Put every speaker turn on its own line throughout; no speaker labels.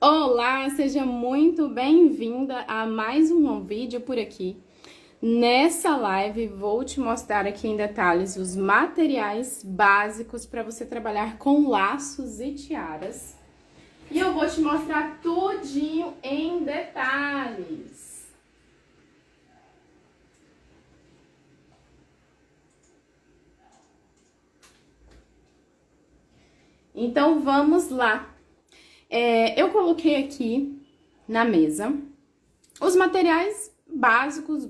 Olá, seja muito bem-vinda a mais um vídeo por aqui. Nessa live vou te mostrar aqui em detalhes os materiais básicos para você trabalhar com laços e tiaras. E eu vou te mostrar tudinho em detalhes. Então vamos lá. Eu coloquei aqui na mesa os materiais básicos,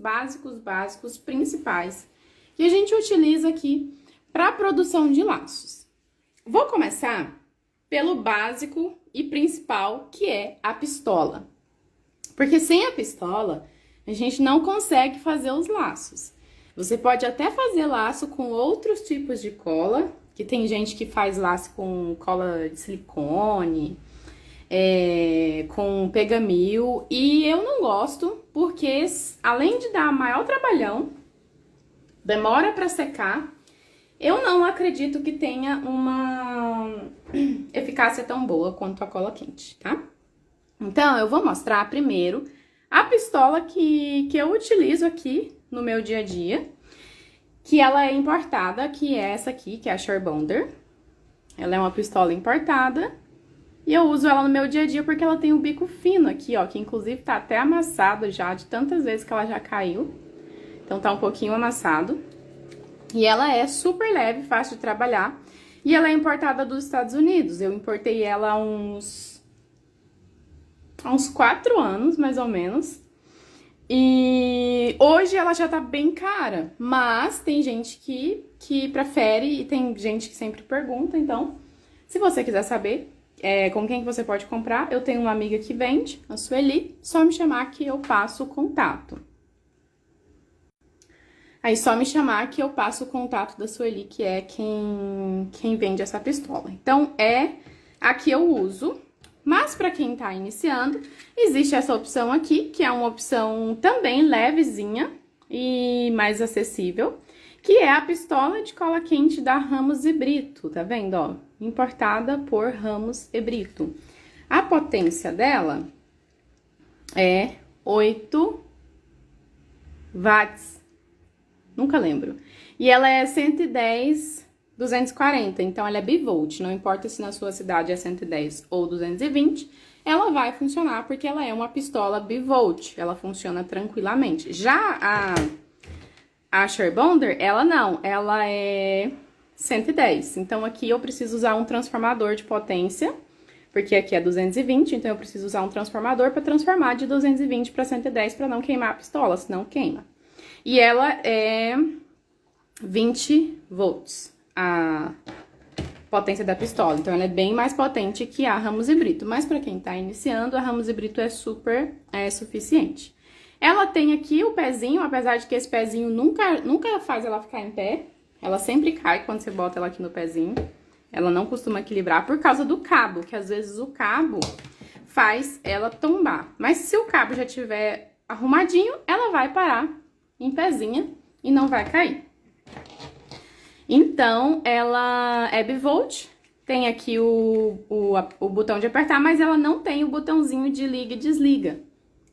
principais, que a gente utiliza aqui para a produção de laços. Vou começar pelo básico e principal, que é a pistola. Porque sem a pistola, a gente não consegue fazer os laços. Você pode até fazer laço com outros tipos de cola, que tem gente que faz laço com cola de silicone, com pegamil, e eu não gosto, porque além de dar maior trabalhão, demora para secar, eu não acredito que tenha uma eficácia tão boa quanto a cola quente, tá? Então, eu vou mostrar primeiro a pistola que eu utilizo aqui no meu dia a dia, que ela é importada, que é essa aqui, que é a Sharebonder. Ela é uma pistola importada. E eu uso ela no meu dia a dia porque ela tem um bico fino aqui, ó, que inclusive tá até amassado já, de tantas vezes que ela já caiu. Então tá um pouquinho amassado. E ela é super leve, fácil de trabalhar. E ela é importada dos Estados Unidos. Eu importei ela há uns 4 anos, mais ou menos. E hoje ela já tá bem cara, mas tem gente que prefere e tem gente que sempre pergunta. Então, se você quiser saber com quem que você pode comprar, eu tenho uma amiga que vende, a Sueli, só me chamar que eu passo o contato. Aí, só me chamar que eu passo o contato da Sueli, que é quem vende essa pistola. Então, a que eu uso, mas para quem tá iniciando, existe essa opção aqui, que é uma opção também levezinha e mais acessível, que é a pistola de cola quente da Ramos e Brito, tá vendo, ó? Importada por Ramos e Brito. A potência dela é 8 watts, nunca lembro. E ela é 110, 240, então ela é bivolt, não importa se na sua cidade é 110 ou 220, ela vai funcionar porque ela é uma pistola bivolt, ela funciona tranquilamente. Já a Sharebonder, ela não, ela é 110. Então, aqui eu preciso usar um transformador de potência, porque aqui é 220, então eu preciso usar um transformador para transformar de 220 para 110 para não queimar a pistola, senão queima. E ela é 20 volts, a potência da pistola. Então, ela é bem mais potente que a Ramos e Brito. Mas para quem tá iniciando, a Ramos e Brito é super suficiente. Ela tem aqui o pezinho, apesar de que esse pezinho nunca faz ela ficar em pé. Ela sempre cai quando você bota ela aqui no pezinho. Ela não costuma equilibrar por causa do cabo, que às vezes o cabo faz ela tombar. Mas se o cabo já tiver arrumadinho, ela vai parar em pezinha e não vai cair. Então, ela é bivolt, tem aqui o botão de apertar, mas ela não tem o botãozinho de liga e desliga.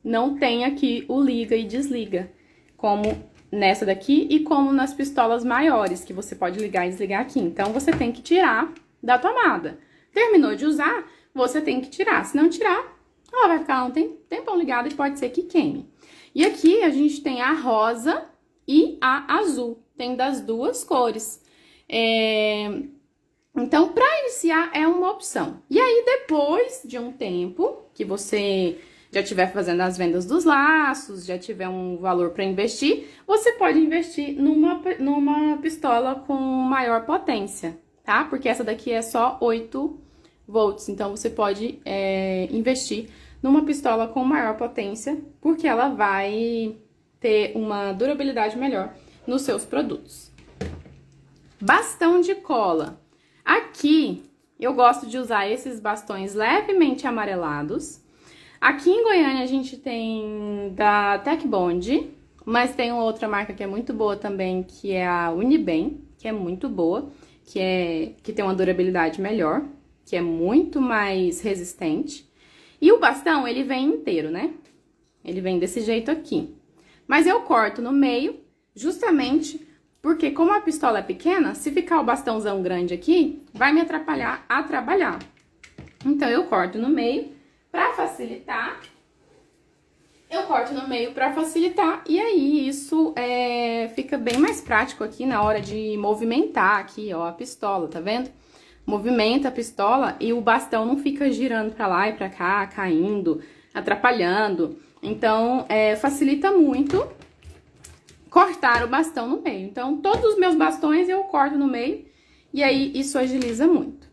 Não tem aqui o liga e desliga, como nessa daqui e como nas pistolas maiores, que você pode ligar e desligar aqui. Então, você tem que tirar da tomada. Terminou de usar, você tem que tirar. Se não tirar, ela vai ficar um tempão ligada e pode ser que queime. E aqui a gente tem a rosa e a azul. Tem das duas cores. Então, para iniciar, é uma opção. E aí, depois de um tempo que você já estiver fazendo as vendas dos laços, já tiver um valor para investir, você pode investir numa pistola com maior potência, tá? Porque essa daqui é só 8 volts, então você pode investir numa pistola com maior potência, porque ela vai ter uma durabilidade melhor nos seus produtos. Bastão de cola. Aqui, eu gosto de usar esses bastões levemente amarelados. Aqui em Goiânia a gente tem da Tech Bond, mas tem uma outra marca que é muito boa também, que é a Unibem, que é muito boa, que tem uma durabilidade melhor, que é muito mais resistente. E o bastão, ele vem inteiro, né? Ele vem desse jeito aqui. Mas eu corto no meio, justamente porque como a pistola é pequena, se ficar o bastãozão grande aqui, vai me atrapalhar a trabalhar. Então, eu corto no meio pra facilitar. Eu corto no meio pra facilitar. E aí, isso fica bem mais prático aqui na hora de movimentar aqui, ó, a pistola, tá vendo? Movimenta a pistola e o bastão não fica girando pra lá e pra cá, caindo, atrapalhando. Então, facilita muito cortar o bastão no meio. Então, todos os meus bastões eu corto no meio e aí isso agiliza muito.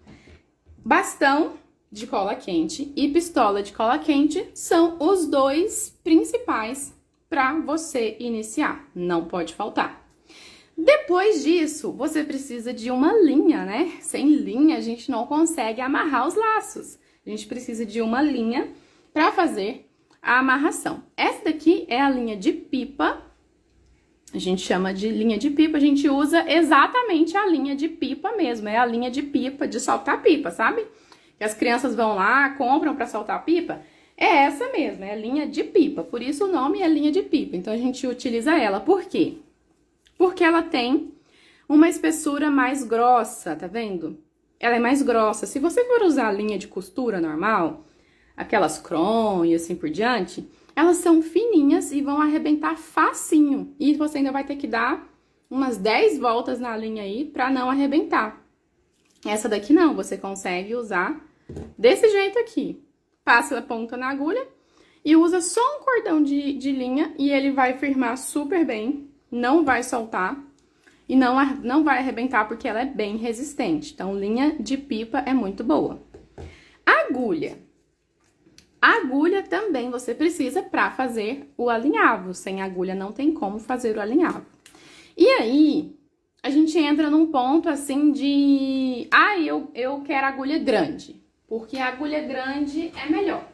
Bastão de cola quente e pistola de cola quente são os dois principais para você iniciar. Não pode faltar. Depois disso, você precisa de uma linha, né? Sem linha, a gente não consegue amarrar os laços. A gente precisa de uma linha para fazer a amarração. Essa daqui é a linha de pipa. A gente chama de linha de pipa, a gente usa exatamente a linha de pipa mesmo. É a linha de pipa, de soltar pipa, sabe? Que as crianças vão lá, compram para soltar pipa. É essa mesmo, é a linha de pipa. Por isso o nome é linha de pipa. Então, a gente utiliza ela. Por quê? Porque ela tem uma espessura mais grossa, tá vendo? Ela é mais grossa. Se você for usar a linha de costura normal, aquelas cron e assim por diante, elas são fininhas e vão arrebentar facinho. E você ainda vai ter que dar umas 10 voltas na linha aí pra não arrebentar. Essa daqui não, você consegue usar desse jeito aqui. Passa a ponta na agulha e usa só um cordão de linha e ele vai firmar super bem. Não vai soltar e não vai arrebentar porque ela é bem resistente. Então, linha de pipa é muito boa. Agulha. Agulha também você precisa para fazer o alinhavo. Sem agulha não tem como fazer o alinhavo. E aí, a gente entra num ponto assim de... eu quero agulha grande, porque a agulha grande é melhor.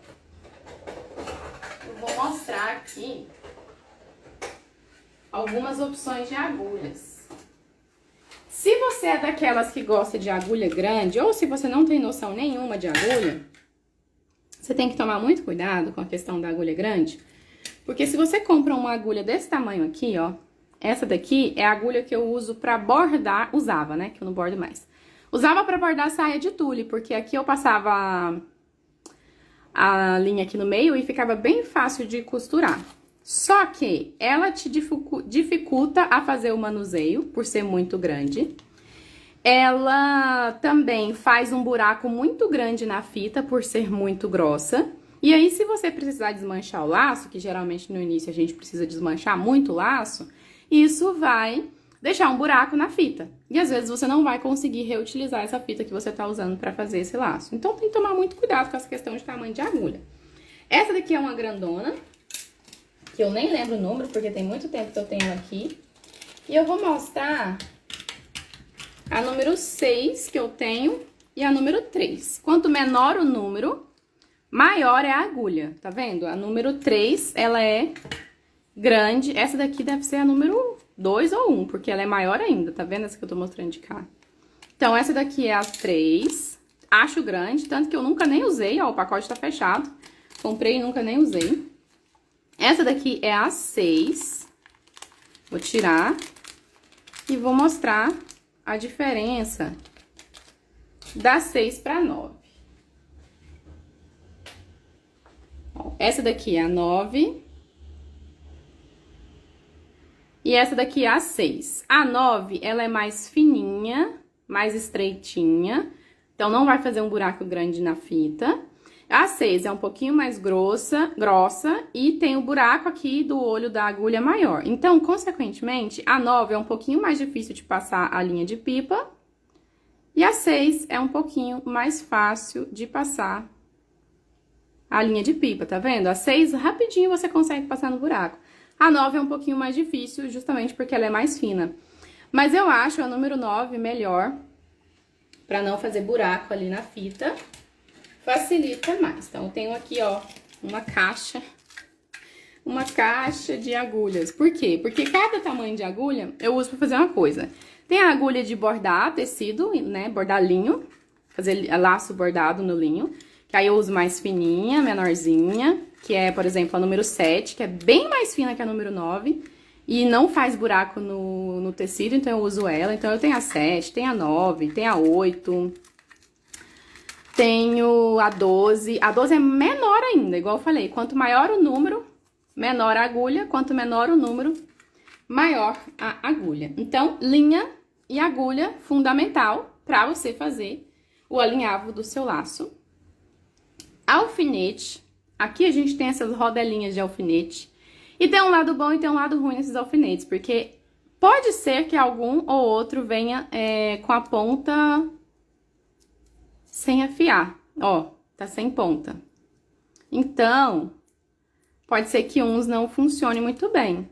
Eu vou mostrar aqui algumas opções de agulhas. Se você é daquelas que gosta de agulha grande, ou se você não tem noção nenhuma de agulha, você tem que tomar muito cuidado com a questão da agulha grande, porque se você compra uma agulha desse tamanho aqui, ó, essa daqui é a agulha que eu uso pra bordar, usava, né, que eu não bordo mais. Usava pra bordar saia de tule, porque aqui eu passava a linha aqui no meio e ficava bem fácil de costurar. Só que ela te dificulta a fazer o manuseio, por ser muito grande. Ela também faz um buraco muito grande na fita, por ser muito grossa. E aí, se você precisar desmanchar o laço, que geralmente no início a gente precisa desmanchar muito o laço, isso vai deixar um buraco na fita. E às vezes você não vai conseguir reutilizar essa fita que você tá usando pra fazer esse laço. Então, tem que tomar muito cuidado com essa questão de tamanho de agulha. Essa daqui é uma grandona, que eu nem lembro o número, porque tem muito tempo que eu tenho ela aqui. E eu vou mostrar a número 6 que eu tenho e a número 3. Quanto menor o número, maior é a agulha, tá vendo? A número 3, ela é grande. Essa daqui deve ser a número 2 ou 1, porque ela é maior ainda, tá vendo essa que eu tô mostrando de cá? Então, essa daqui é a 3. Acho grande, tanto que eu nunca nem usei, ó, o pacote tá fechado. Comprei e nunca nem usei. Essa daqui é a 6. Vou tirar e vou mostrar a diferença da 6 para 9. Ó, essa daqui é a 9. E essa daqui é a 6. A 9, ela é mais fininha, mais estreitinha. Então, não vai fazer um buraco grande na fita. A 6 é um pouquinho mais grossa e tem o buraco aqui do olho da agulha maior. Então, consequentemente, a 9 é um pouquinho mais difícil de passar a linha de pipa. E a 6 é um pouquinho mais fácil de passar a linha de pipa, tá vendo? A 6, rapidinho você consegue passar no buraco. A 9 é um pouquinho mais difícil, justamente porque ela é mais fina. Mas eu acho a número 9 melhor, pra não fazer buraco ali na fita. Facilita mais. Então, eu tenho aqui, ó, uma caixa de agulhas. Por quê? Porque cada tamanho de agulha eu uso pra fazer uma coisa. Tem a agulha de bordar tecido, né, bordar linho, fazer laço bordado no linho, Aí eu uso mais fininha, menorzinha, que é, por exemplo, a número 7, que é bem mais fina que a número 9. E não faz buraco no tecido, então eu uso ela. Então eu tenho a 7, tenho a 9, tenho a 8, tenho a 12. A 12 é menor ainda, igual eu falei. Quanto maior o número, menor a agulha. Quanto menor o número, maior a agulha. Então, linha e agulha, fundamental para você fazer o alinhavo do seu laço. Alfinete. Aqui a gente tem essas rodelinhas de alfinete. E tem um lado bom e tem um lado ruim nesses alfinetes, porque pode ser que algum ou outro venha com a ponta sem afiar. Ó, tá sem ponta. Então, pode ser que uns não funcionem muito bem.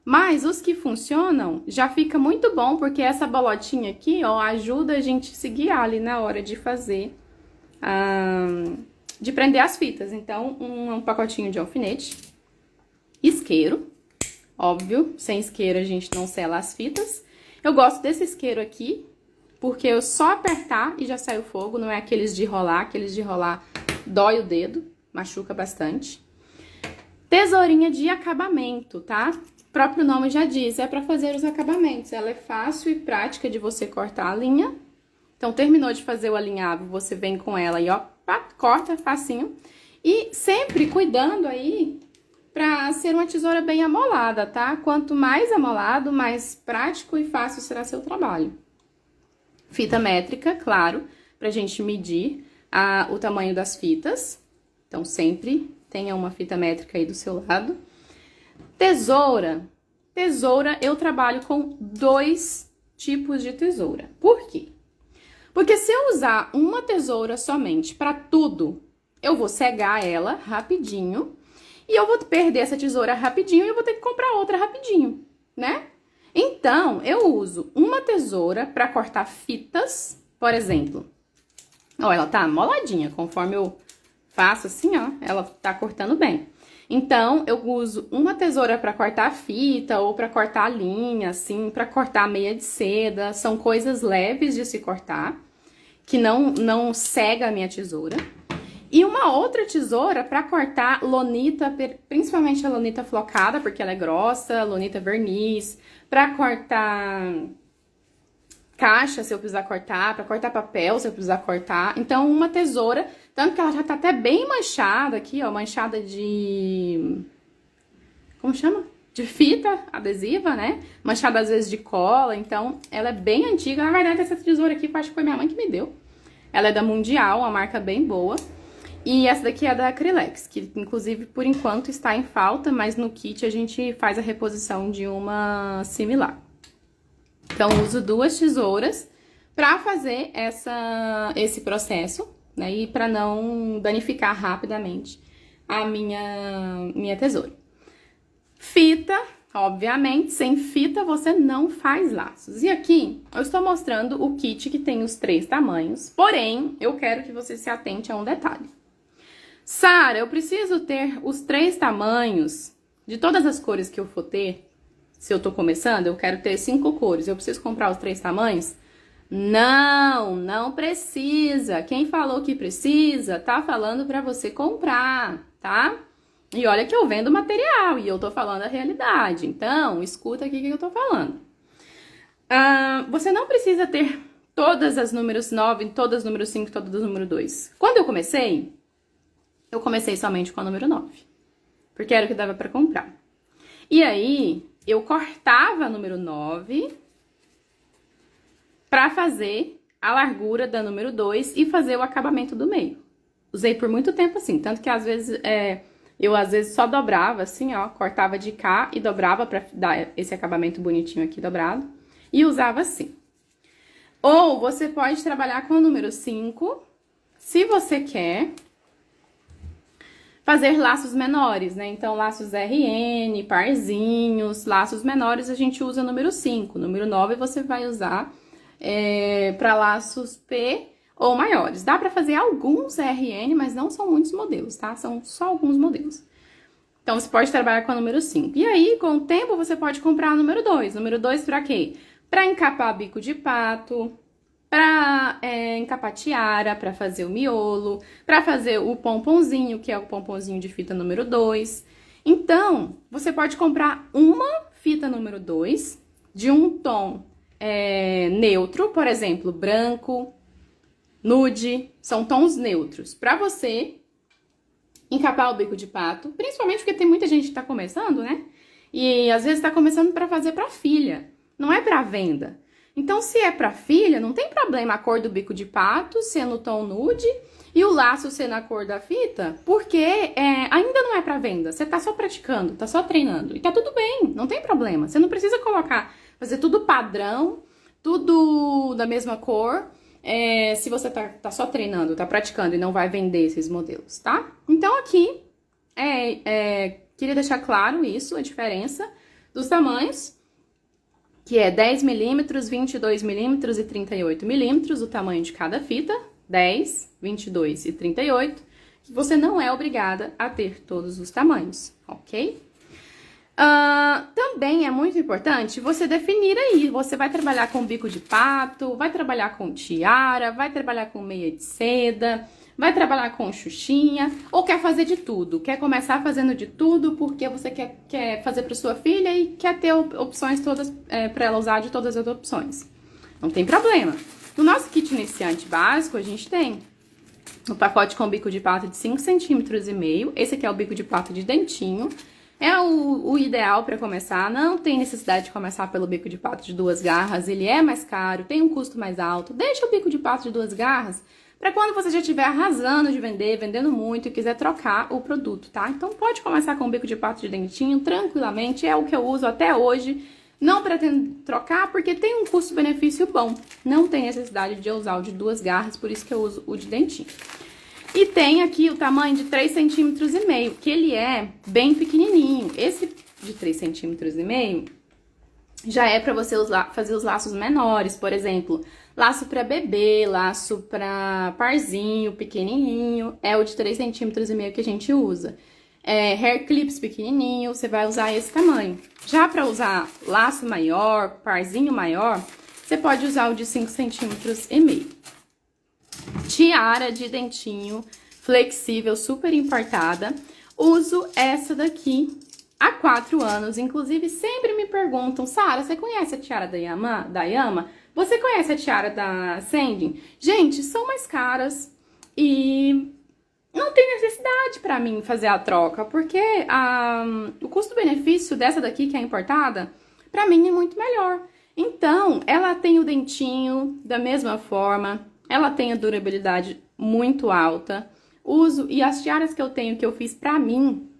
Mas os que funcionam já fica muito bom, porque essa bolotinha aqui, ó, ajuda a gente a se guiar ali na hora de fazer, de prender as fitas. Então, um pacotinho de alfinete. Isqueiro, óbvio, sem isqueiro a gente não sela as fitas. Eu gosto desse isqueiro aqui, porque eu só apertar e já sai o fogo, não é aqueles de rolar dói o dedo, machuca bastante. Tesourinha de acabamento, tá? O próprio nome já diz, é pra fazer os acabamentos. Ela é fácil e prática de você cortar a linha. Então, terminou de fazer o alinhavo, você vem com ela e ó, corta facinho. E sempre cuidando aí pra ser uma tesoura bem amolada, tá? Quanto mais amolado, mais prático e fácil será seu trabalho. Fita métrica, claro, pra gente medir o tamanho das fitas. Então, sempre tenha uma fita métrica aí do seu lado. Tesoura. Tesoura, eu trabalho com 2 tipos de tesoura. Por quê? Porque se eu usar uma tesoura somente pra tudo, eu vou cegar ela rapidinho. E eu vou perder essa tesoura rapidinho e eu vou ter que comprar outra rapidinho, né? Então, eu uso uma tesoura para cortar fitas, por exemplo. Ó, ela tá moladinha, conforme eu faço assim, ó, ela tá cortando bem. Então, eu uso uma tesoura para cortar fita ou para cortar a linha, assim, para cortar meia de seda. São coisas leves de se cortar, que não cega a minha tesoura. E uma outra tesoura para cortar lonita, principalmente a lonita flocada, porque ela é grossa, lonita verniz, para cortar caixa, se eu precisar cortar, para cortar papel, se eu precisar cortar. Então, uma tesoura, tanto que ela já tá até bem manchada aqui, ó, manchada de... como chama? De fita adesiva, né? Manchada às vezes de cola, então ela é bem antiga. Na verdade, essa tesoura aqui, acho que foi minha mãe que me deu. Ela é da Mundial, uma marca bem boa. E essa daqui é da Acrylex, que inclusive por enquanto está em falta, mas no kit a gente faz a reposição de uma similar. Então, uso 2 tesouras para fazer esse processo, né? E para não danificar rapidamente a minha tesoura. Fita, obviamente, sem fita você não faz laços. E aqui eu estou mostrando o kit que tem os 3 tamanhos, porém, eu quero que você se atente a um detalhe. Sara, eu preciso ter os 3 tamanhos de todas as cores que eu for ter. Se eu tô começando, eu quero ter 5 cores. Eu preciso comprar os 3 tamanhos? Não precisa. Quem falou que precisa, tá falando pra você comprar, tá? E olha que eu vendo material e eu tô falando a realidade. Então, escuta aqui o que eu tô falando. Você não precisa ter todas as números 9, todas as números 5, todas as número 2. Quando eu comecei somente com a número 9, porque era o que dava pra comprar. E aí, eu cortava a número 9 pra fazer a largura da número 2 e fazer o acabamento do meio. Usei por muito tempo assim, tanto que às vezes eu só dobrava assim, ó, cortava de cá e dobrava pra dar esse acabamento bonitinho aqui dobrado e usava assim. Ou você pode trabalhar com o número 5, se você quer fazer laços menores, né? Então, laços RN, parzinhos, laços menores a gente usa o número 5. Número 9 você vai usar para laços P ou maiores. Dá para fazer alguns RN, mas não são muitos modelos, tá? São só alguns modelos. Então, você pode trabalhar com o número 5. E aí, com o tempo, você pode comprar o número 2. Número 2 para quê? Para encapar bico de pato, pra encapar tiara, pra fazer o miolo, pra fazer o pomponzinho, que é o pomponzinho de fita número 2. Então, você pode comprar uma fita número 2 de um tom neutro, por exemplo, branco, nude, são tons neutros, pra você encapar o bico de pato, principalmente porque tem muita gente que tá começando, né? E às vezes tá começando pra fazer pra filha, não é pra venda. Então, se é pra filha, não tem problema a cor do bico de pato ser no tom nude e o laço ser na cor da fita, porque ainda não é pra venda. Você tá só praticando, tá só treinando. E tá tudo bem, não tem problema. Você não precisa fazer tudo padrão, tudo da mesma cor, se você tá só treinando, tá praticando e não vai vender esses modelos, tá? Então, aqui, queria deixar claro isso, a diferença dos tamanhos, que é 10 milímetros, 22 milímetros e 38 milímetros, o tamanho de cada fita, 10, 22 e 38, que você não é obrigada a ter todos os tamanhos, ok? Também é muito importante você definir aí, você vai trabalhar com bico de pato, vai trabalhar com tiara, vai trabalhar com meia de seda, vai trabalhar com xuxinha, ou quer fazer de tudo, quer começar fazendo de tudo porque você quer fazer para sua filha e quer ter opções todas para ela usar de todas as opções. Não tem problema. No nosso kit iniciante básico, a gente tem o pacote com bico de pato de 5,5 cm, esse aqui é o bico de pato de dentinho, é o ideal para começar, não tem necessidade de começar pelo bico de pato de 2 garras, ele é mais caro, tem um custo mais alto, deixa o bico de pato de 2 garras para quando você já estiver arrasando de vender, vendendo muito e quiser trocar o produto, tá? Então pode começar com o bico de pato de dentinho, tranquilamente, é o que eu uso até hoje, não pretendo trocar porque tem um custo-benefício bom, não tem necessidade de eu usar o de 2 garras, por isso que eu uso o de dentinho. E tem aqui o tamanho de 3,5 cm, que ele é bem pequenininho. Esse de 3,5 cm já é para você fazer os laços menores, por exemplo, laço para bebê, laço para parzinho, pequenininho, é o de 3,5 cm que a gente usa. Hair clips pequenininho, você vai usar esse tamanho. Já para usar laço maior, parzinho maior, você pode usar o de 5,5 cm. Tiara de dentinho, flexível, super importada. Uso essa daqui há 4 anos. Inclusive, sempre me perguntam, Sara, você conhece a tiara da Yama? Você conhece a tiara da Sandy? Gente, são mais caras e não tem necessidade pra mim fazer a troca, porque o custo-benefício dessa daqui, que é importada, pra mim é muito melhor. Então, ela tem o dentinho da mesma forma, ela tem a durabilidade muito alta. Uso, e as tiaras que eu tenho, que eu fiz pra mim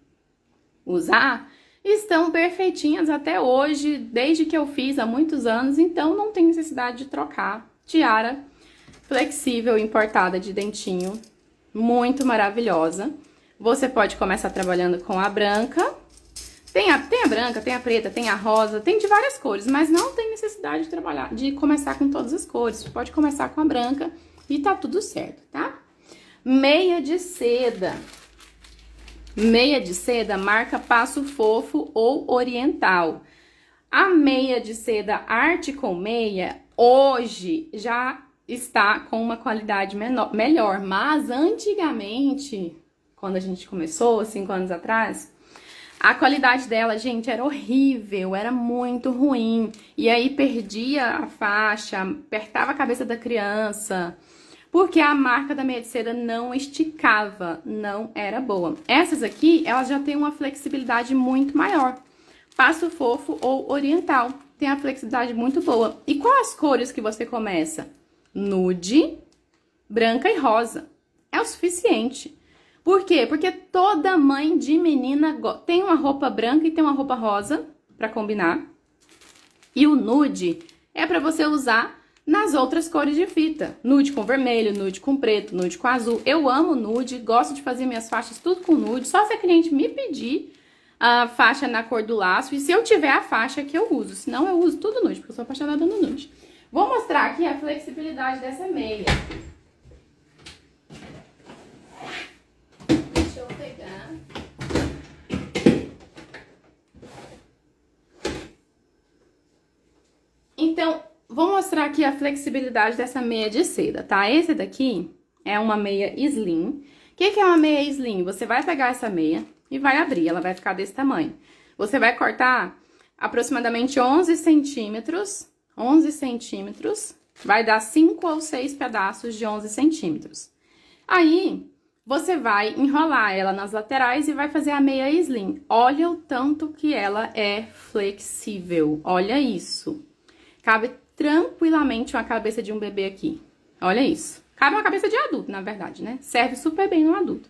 usar, estão perfeitinhas até hoje, desde que eu fiz há muitos anos, então não tem necessidade de trocar. Tiara flexível, importada de dentinho, muito maravilhosa. Você pode começar trabalhando com a branca. Tem a branca, tem a preta, tem a rosa, tem de várias cores, mas não tem necessidade de começar com todas as cores. Você pode começar com a branca e tá tudo certo, tá? Meia de seda. Meia de seda marca Passo Fofo ou Oriental. A meia de seda Arte com Meia, hoje, já está com uma qualidade melhor, mas antigamente, quando a gente começou, 5 anos atrás, a qualidade dela, gente, era horrível, era muito ruim. E aí perdia a faixa, apertava a cabeça da criança, porque a marca da meia de seda não esticava, não era boa. Essas aqui, elas já têm uma flexibilidade muito maior. Passo Fofo ou Oriental, tem a flexibilidade muito boa. E quais as cores que você começa? Nude, branca e rosa. É o suficiente. Por quê? Porque toda mãe de menina tem uma roupa branca e tem uma roupa rosa pra combinar. E o nude é pra você usar nas outras cores de fita. Nude com vermelho, nude com preto, nude com azul. Eu amo nude, gosto de fazer minhas faixas tudo com nude. Só se a cliente me pedir a faixa na cor do laço. E se eu tiver a faixa que eu uso. Senão eu uso tudo nude, porque eu sou apaixonada no nude. Vou mostrar aqui a flexibilidade dessa meia. Então, vou mostrar mostrar aqui a flexibilidade dessa meia de seda, tá? Esse daqui é uma meia slim. O que é uma meia slim? Você vai pegar essa meia e vai abrir, ela vai ficar desse tamanho. Você vai cortar aproximadamente 11 centímetros, vai dar 5 ou 6 pedaços de 11 centímetros. Aí, você vai enrolar ela nas laterais e vai fazer a meia slim. Olha o tanto que ela é flexível, olha isso. Cabe tranquilamente uma cabeça de um bebê aqui, olha isso. Cabe uma cabeça de adulto, na verdade, né? Serve super bem no adulto.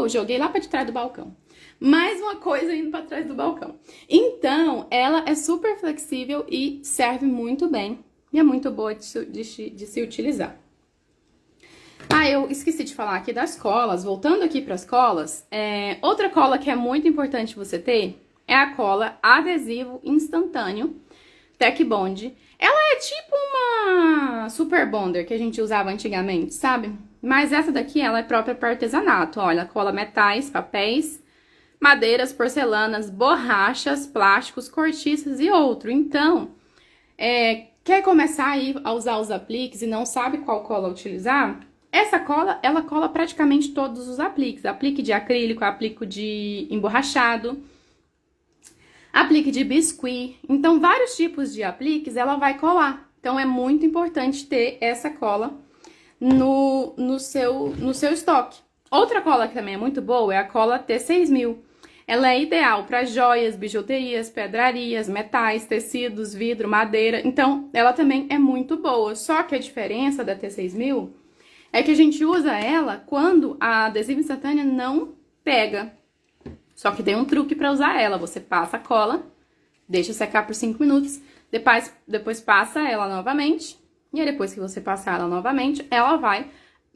Joguei lá pra trás do balcão. Mais uma coisa indo pra trás do balcão. Então, ela é super flexível e serve muito bem. E é muito boa de se utilizar. Eu esqueci de falar aqui das colas. Voltando aqui para as colas, outra cola que é muito importante você ter é a cola adesivo instantâneo Tech Bond. Ela é tipo uma Super Bonder que a gente usava antigamente, sabe? Mas essa daqui, ela é própria para artesanato. Olha, cola metais, papéis, madeiras, porcelanas, borrachas, plásticos, cortiças e outro. Então, quer começar aí a usar os apliques e não sabe qual cola utilizar? Essa cola, ela cola praticamente todos os apliques. Aplique de acrílico, aplique de emborrachado, aplique de biscuit. Então, vários tipos de apliques ela vai colar. Então, é muito importante ter essa cola no seu estoque. Outra cola que também é muito boa é a cola T6000. Ela é ideal para joias, bijuterias, pedrarias, metais, tecidos, vidro, madeira. Então, ela também é muito boa. Só que a diferença da T6000 é que a gente usa ela quando a adesiva instantânea não pega. Só que tem um truque para usar ela. Você passa a cola, deixa secar por 5 minutos, depois passa ela novamente. E aí, depois que você passar ela novamente, ela vai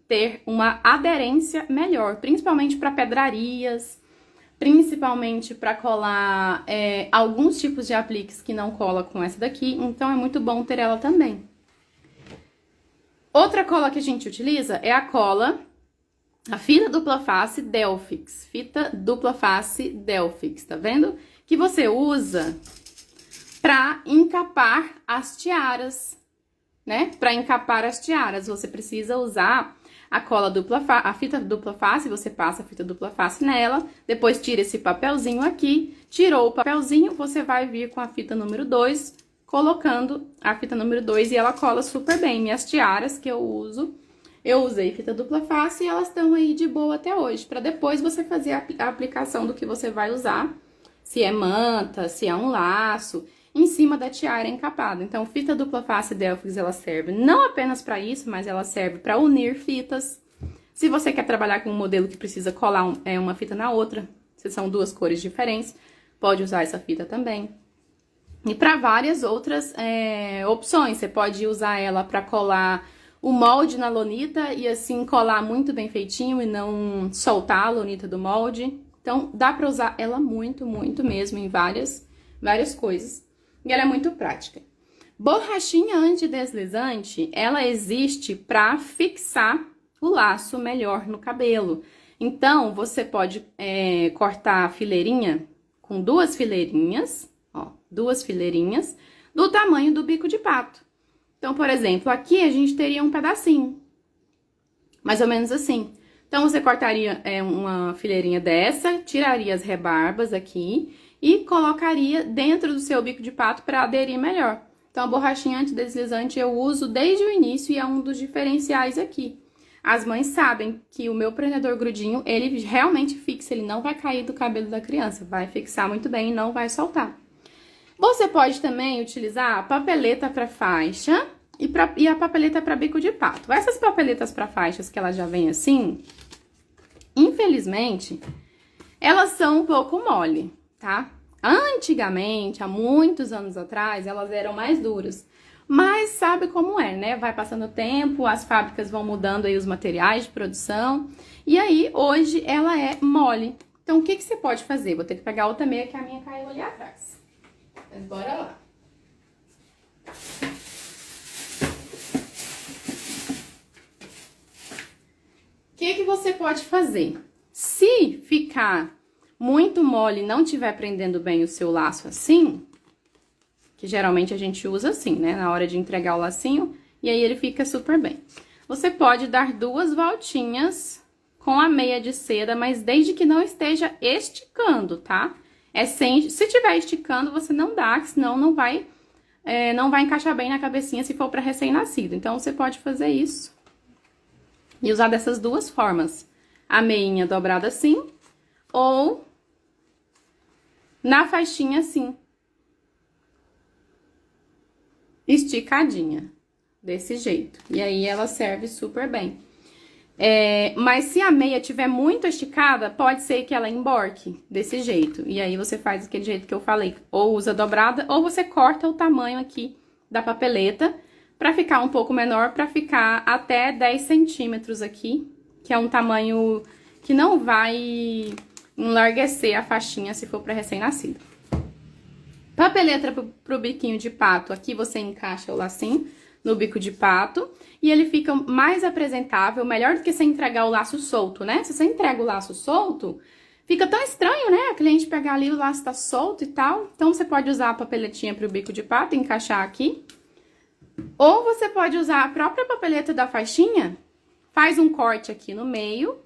ter uma aderência melhor, principalmente para pedrarias, principalmente para colar alguns tipos de apliques que não cola com essa daqui. Então, é muito bom ter ela também. Outra cola que a gente utiliza é a fita dupla face Delphix. Fita dupla face Delphix, tá vendo? Que você usa para encapar as tiaras, né? Para encapar as tiaras, você precisa usar a fita dupla face, você passa a fita dupla face nela, depois tira esse papelzinho aqui, tirou o papelzinho, você vai vir com a fita número 2, colocando a fita número 2 e ela cola super bem. Minhas tiaras que eu usei fita dupla face e elas estão aí de boa até hoje, para depois você fazer a aplicação do que você vai usar, se é manta, se é um laço, em cima da tiara encapada. Então, fita dupla face Delphix, ela serve não apenas para isso, mas ela serve para unir fitas. Se você quer trabalhar com um modelo que precisa colar uma fita na outra, se são duas cores diferentes, pode usar essa fita também. E para várias outras opções, você pode usar ela para colar o molde na lonita e assim colar muito bem feitinho e não soltar a lonita do molde. Então, dá para usar ela muito, muito mesmo em várias coisas. E ela é muito prática. Borrachinha antideslizante, ela existe para fixar o laço melhor no cabelo. Então, você pode cortar a fileirinha com duas fileirinhas do tamanho do bico de pato. Então, por exemplo, aqui a gente teria um pedacinho, mais ou menos assim. Então, você cortaria uma fileirinha dessa, tiraria as rebarbas aqui e colocaria dentro do seu bico de pato para aderir melhor. Então, a borrachinha antideslizante eu uso desde o início e é um dos diferenciais aqui. As mães sabem que o meu prendedor grudinho, ele realmente fixa, ele não vai cair do cabelo da criança, vai fixar muito bem e não vai soltar. Você pode também utilizar a papeleta para faixa e a papeleta para bico de pato. Essas papeletas para faixas que elas já vêm assim, infelizmente, elas são um pouco mole, tá? Antigamente, há muitos anos atrás, elas eram mais duras. Mas sabe como é, né? Vai passando o tempo, as fábricas vão mudando aí os materiais de produção. E aí, hoje, ela é mole. Então, o que você pode fazer? Vou ter que pegar outra meia que a minha caiu ali atrás. Mas bora lá. O que você pode fazer? Se ficar muito mole e não estiver prendendo bem o seu laço assim, o que geralmente a gente usa assim, né? Na hora de entregar o lacinho, e aí ele fica super bem. Você pode dar 2 voltinhas com a meia de seda, mas desde que não esteja esticando, tá? Se tiver esticando, você não dá, senão não vai encaixar bem na cabecinha se for para recém-nascido. Então, você pode fazer isso e usar dessas 2 formas. A meinha dobrada assim, ou na faixinha assim. Esticadinha. Desse jeito. E aí, ela serve super bem. Mas se a meia tiver muito esticada, pode ser que ela emborque desse jeito. E aí, você faz daquele jeito que eu falei. Ou usa dobrada, ou você corta o tamanho aqui da papeleta pra ficar um pouco menor, pra ficar até 10 centímetros aqui. Que é um tamanho que não vai enlarguecer a faixinha se for pra recém-nascido. Papeleta pro biquinho de pato, aqui você encaixa o lacinho no bico de pato, e ele fica mais apresentável, melhor do que você entregar o laço solto, né? Se você entrega o laço solto, fica tão estranho, né? A cliente pegar ali, o laço tá solto e tal. Então, você pode usar a papeletinha pro bico de pato e encaixar aqui. Ou você pode usar a própria papeleta da faixinha, faz um corte aqui no meio,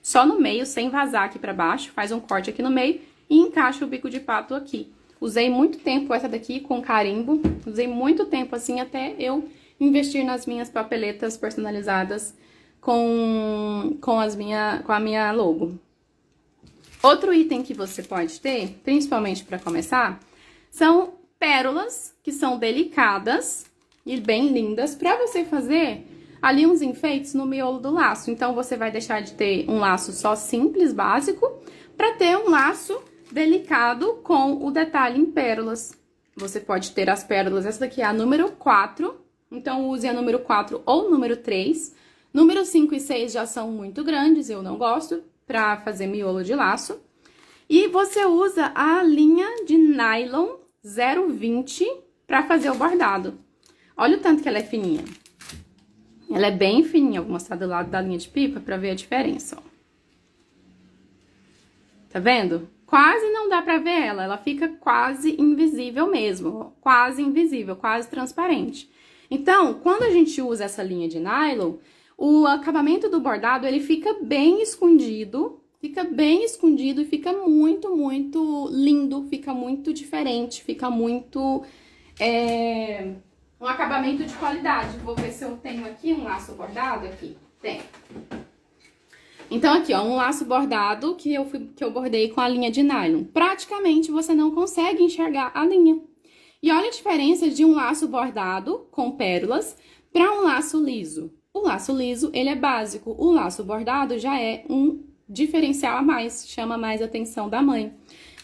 só no meio, sem vazar aqui pra baixo, faz um corte aqui no meio e encaixa o bico de pato aqui. Usei muito tempo essa daqui com carimbo, usei muito tempo assim até eu investir nas minhas papeletas personalizadas com a minha logo. Outro item que você pode ter, principalmente para começar, são pérolas que são delicadas e bem lindas para você fazer ali uns enfeites no miolo do laço. Então, você vai deixar de ter um laço só simples, básico, para ter um laço delicado com o detalhe em pérolas. Você pode ter as pérolas, essa daqui é a número 4, então use a número 4 ou número 3. Número 5 e 6 já são muito grandes, eu não gosto, pra fazer miolo de laço. E você usa a linha de nylon 0,20 pra fazer o bordado. Olha o tanto que ela é fininha. Ela é bem fininha, vou mostrar do lado da linha de pipa pra ver a diferença, ó. Tá vendo? Quase não dá pra ver ela, ela fica quase invisível mesmo, ó. Quase invisível, quase transparente. Então, quando a gente usa essa linha de nylon, o acabamento do bordado, ele fica bem escondido e fica muito, muito lindo, fica muito diferente, fica muito... um acabamento de qualidade. Vou ver se eu tenho aqui um laço bordado aqui. Tem. Então, aqui, ó, um laço bordado que eu bordei com a linha de nylon. Praticamente, você não consegue enxergar a linha. E olha a diferença de um laço bordado com pérolas para um laço liso. O laço liso, ele é básico. O laço bordado já é um diferencial a mais, chama mais a atenção da mãe.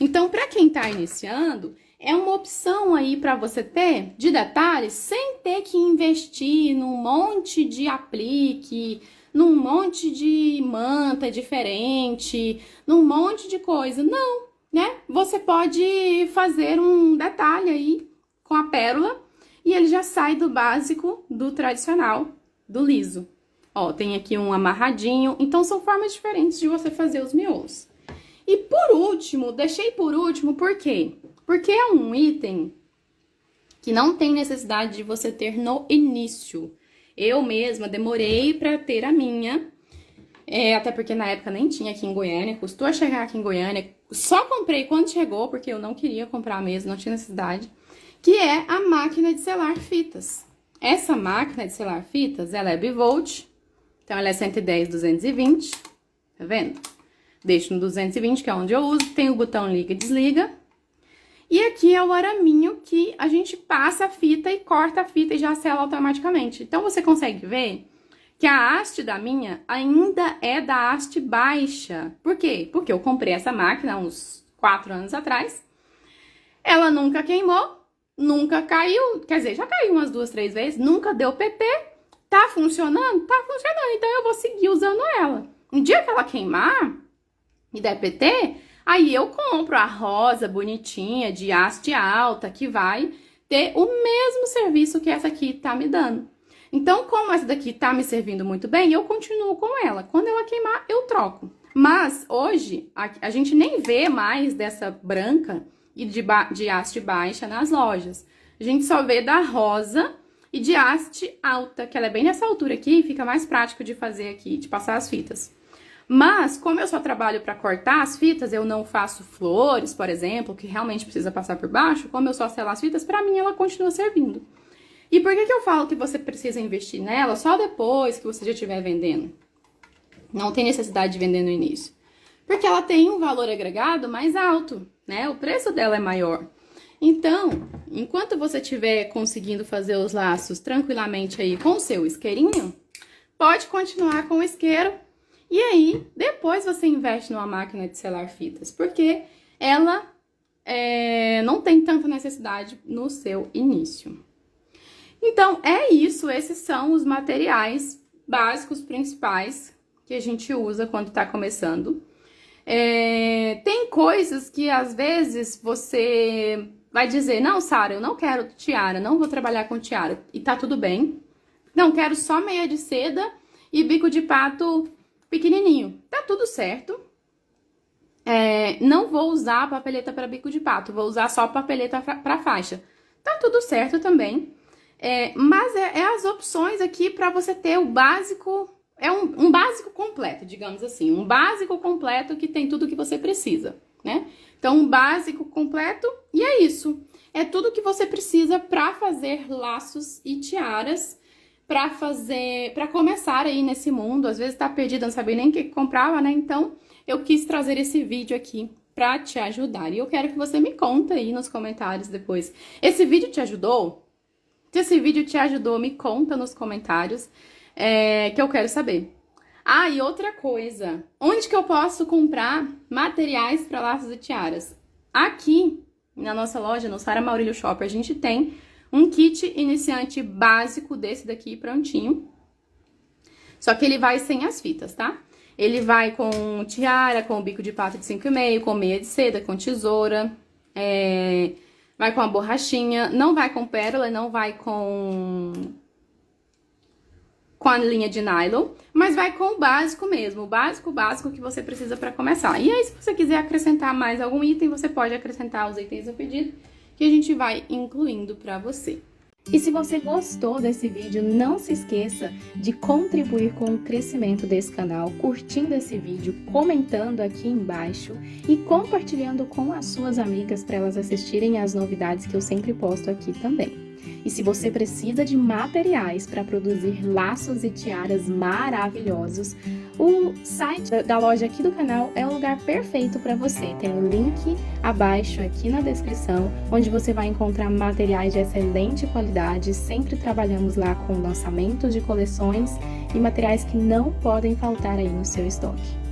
Então, para quem tá iniciando, é uma opção aí para você ter de detalhes sem ter que investir num monte de aplique, num monte de manta diferente, num monte de coisa. Não, né? Você pode fazer um detalhe aí com a pérola e ele já sai do básico, do tradicional, do liso. Ó, tem aqui um amarradinho. Então, são formas diferentes de você fazer os miolos. E por último, deixei por último, por quê? Porque é um item que não tem necessidade de você ter no início. Eu mesma demorei pra ter a minha, até porque na época nem tinha aqui em Goiânia, custou a chegar aqui em Goiânia. Só comprei quando chegou, porque eu não queria comprar mesmo, não tinha necessidade. Que é a máquina de selar fitas. Essa máquina de selar fitas, ela é bivolt, então ela é 110/220, tá vendo? Deixo no 220, que é onde eu uso, tem o botão liga e desliga. E aqui é o araminho que a gente passa a fita e corta a fita e já sela automaticamente. Então, você consegue ver que a haste da minha ainda é da haste baixa. Por quê? Porque eu comprei essa máquina há uns 4 anos atrás. Ela nunca queimou, nunca caiu. Quer dizer, já caiu umas 2, 3 vezes, nunca deu PP. Tá funcionando? Tá funcionando, então eu vou seguir usando ela. Um dia que ela queimar e der PT... aí eu compro a rosa bonitinha, de haste alta, que vai ter o mesmo serviço que essa aqui tá me dando. Então, como essa daqui tá me servindo muito bem, eu continuo com ela. Quando ela queimar, eu troco. Mas, hoje, a gente nem vê mais dessa branca e de haste baixa nas lojas. a gente só vê da rosa e de haste alta, que ela é bem nessa altura aqui, fica mais prático de fazer aqui, de passar as fitas. Mas, como eu só trabalho para cortar as fitas, eu não faço flores, por exemplo, que realmente precisa passar por baixo, como eu só selo as fitas, pra mim ela continua servindo. E por que eu falo que você precisa investir nela só depois que você já estiver vendendo? Não tem necessidade de vender no início. Porque ela tem um valor agregado mais alto, né? O preço dela é maior. Então, enquanto você estiver conseguindo fazer os laços tranquilamente aí com o seu isqueirinho, pode continuar com o isqueiro. E aí, depois você investe numa máquina de selar fitas, porque ela não tem tanta necessidade no seu início. Então, é isso. Esses são os materiais básicos principais que a gente usa quando tá começando. Tem coisas que, às vezes, você vai dizer, não, Sara, eu não quero tiara, não vou trabalhar com tiara. E tá tudo bem. Não, quero só meia de seda e bico de pato pequenininho. Tá tudo certo. Não vou usar papeleta para bico de pato, vou usar só papeleta para faixa. Tá tudo certo também. Mas as opções aqui para você ter o básico, um básico completo, digamos assim. Um básico completo que tem tudo que você precisa, né? Então, um básico completo e é isso. É tudo que você precisa para fazer laços e tiaras, para começar aí nesse mundo. Às vezes tá perdida, não sabia nem o que comprava, né? Então, eu quis trazer esse vídeo aqui para te ajudar. E eu quero que você me conta aí nos comentários depois. Esse vídeo te ajudou? Se esse vídeo te ajudou, me conta nos comentários, que eu quero saber. Ah, e outra coisa, onde que eu posso comprar materiais para laços e tiaras? Aqui, na nossa loja, no Sara Maurílio Shop, a gente tem um kit iniciante básico desse daqui, prontinho. Só que ele vai sem as fitas, tá? Ele vai com tiara, com bico de pato de 5,5, com meia de seda, com tesoura, vai com a borrachinha, não vai com pérola, não vai com a linha de nylon, mas vai com o básico mesmo, o básico que você precisa para começar. E aí, se você quiser acrescentar mais algum item, você pode acrescentar os itens do pedido, que a gente vai incluindo para você. E se você gostou desse vídeo, não se esqueça de contribuir com o crescimento desse canal, curtindo esse vídeo, comentando aqui embaixo e compartilhando com as suas amigas para elas assistirem às novidades que eu sempre posto aqui também. E se você precisa de materiais para produzir laços e tiaras maravilhosos, o site da loja aqui do canal é o lugar perfeito para você. Tem um link abaixo aqui na descrição, onde você vai encontrar materiais de excelente qualidade. Sempre trabalhamos lá com lançamentos de coleções e materiais que não podem faltar aí no seu estoque.